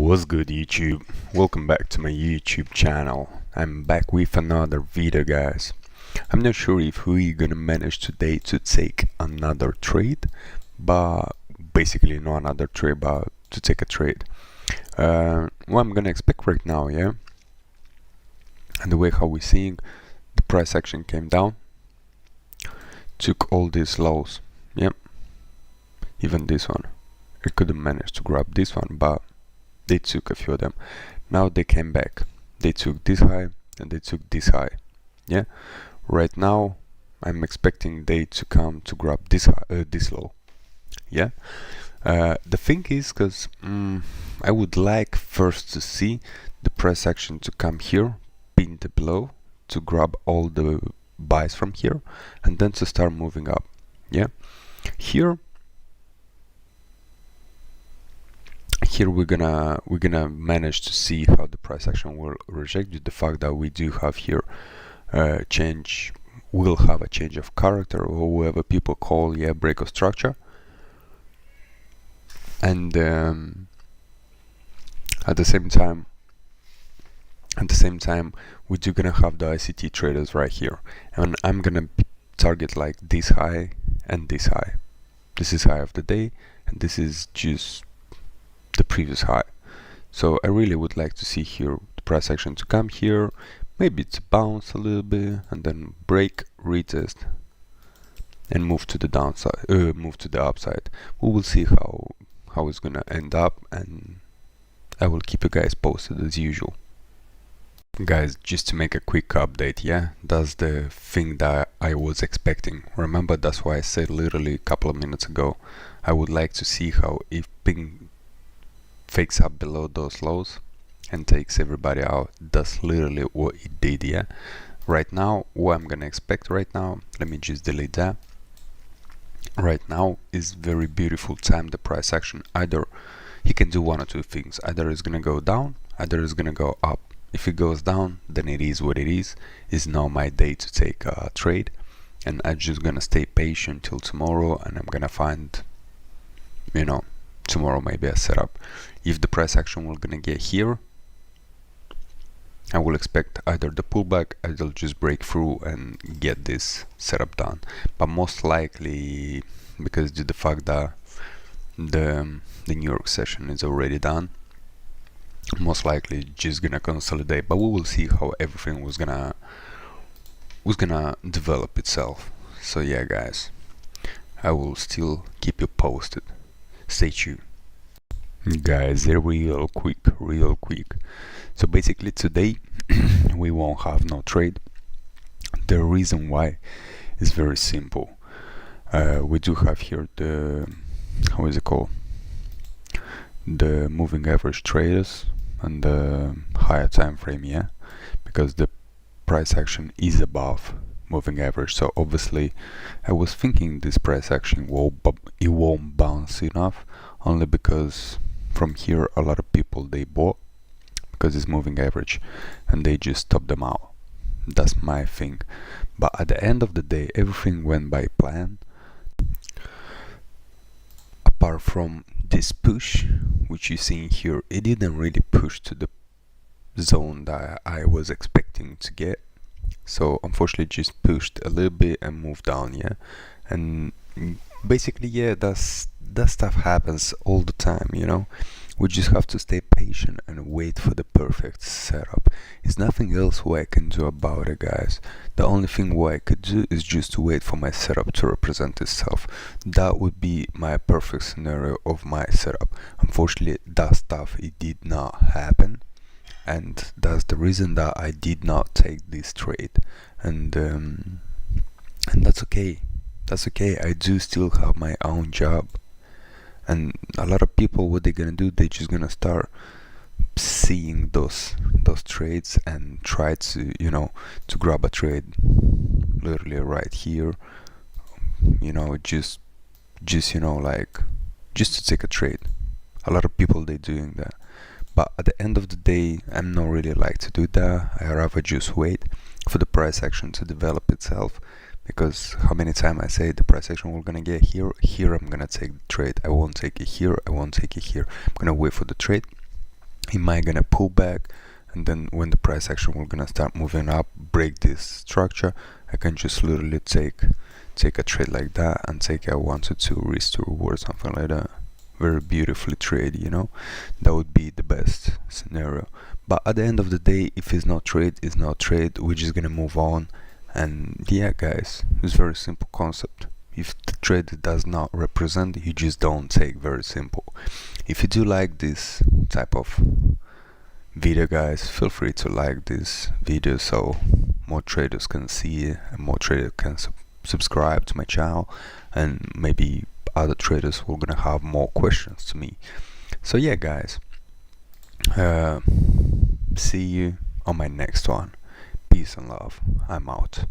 What's good, YouTube? Welcome back to my YouTube channel. I'm back with another video, guys. I'm not sure if we're gonna manage today to take another trade, but basically not another trade, but to take a trade. What I'm gonna expect right now, yeah, and the way how we're seeing the price action came down, took all these lows, yeah, even this one. I couldn't manage to grab this one, but they took a few of them. Now they came back. They took this high and they took this high. Yeah. Right now, I'm expecting they to come to grab this high, this low. Yeah. The thing is, because I would like first to see the price action to come here, pin the below, to grab all the buys from here, and then to start moving up. Yeah. Here we're gonna manage to see how the price action will reject due to the fact that we do have here will have a change of character, or whatever people call, yeah, break of structure. And at the same time we do gonna have the ICT traders right here, and I'm gonna target like this high and this high. This is high of the day, and this is just the previous high. So I really would like to see here the price action to come here, maybe to bounce a little bit and then break, retest, and move to the downside, move to the upside. We will see how it's gonna end up, and I will keep you guys posted as usual. Guys, just to make a quick update, yeah, that's the thing that I was expecting. Remember, that's why I said literally a couple of minutes ago, I would like to see how if ping fakes up below those lows and takes everybody out. That's literally what it did, yeah. Right now, what I'm gonna expect right now, let me just delete that. Right now is very beautiful time, the price action. Either he can do one or two things. Either it's gonna go down, either it's gonna go up. If it goes down, then it is what it is. It's now my day to take a trade, and I'm just gonna stay patient till tomorrow, and I'm gonna find, you know, tomorrow maybe a setup. If the price action will gonna get here, I will expect either the pullback, either just break through and get this setup done. But most likely, because due to the fact that the New York session is already done, most likely just gonna consolidate. But we will see how everything was gonna develop itself. So yeah, guys, I will still keep you posted. Stay tuned. Guys, real quick. So basically today we won't have no trade. The reason why is very simple. We do have here the, how is it called, the moving average traders and the higher time frame, yeah, because the price action is above moving average. So obviously I was thinking this price action it won't bounce enough, only because from here a lot of people they bought because it's moving average and they just stopped them out. That's my thing. But at the end of the day, everything went by plan, apart from this push which you see here. It didn't really push to the zone that I was expecting to get, so unfortunately just pushed a little bit and moved down, yeah. And basically, yeah, that stuff happens all the time, you know. We just have to stay patient and wait for the perfect setup. It's nothing else what I can do about it, guys. The only thing what I could do is just to wait for my setup to represent itself. That would be my perfect scenario of my setup. Unfortunately, that stuff, it did not happen, and that's the reason that I did not take this trade. And that's okay. That's okay. I do still have my own job. And a lot of people, what they're gonna do, they're just gonna start seeing those trades and try to, you know, to grab a trade literally right here, you know, just you know, like just to take a trade. A lot of people, they're doing that, but at the end of the day, I'm not really like to do that. I rather just wait for the price action to develop itself, because how many times I say the price action we're gonna get here, I'm gonna take the trade. I won't take it here, I won't take it here. I'm gonna wait for the trade, It might gonna pull back, and then when the price action will gonna start moving up, break this structure, I can just literally take a trade like that and take a 1 to 2 risk to reward, something like that. Very beautifully trade, you know. That would be the best scenario. But at the end of the day, if it's not trade, it's not trade. We're just gonna move on. And yeah, guys, it's very simple concept. If the trade does not represent, you just don't take. Very simple. If you do like this type of video, guys, feel free to like this video so more traders can see it and more traders can subscribe to my channel, and maybe other traders will gonna have more questions to me. So yeah, guys, see you on my next one. Peace and love. I'm out.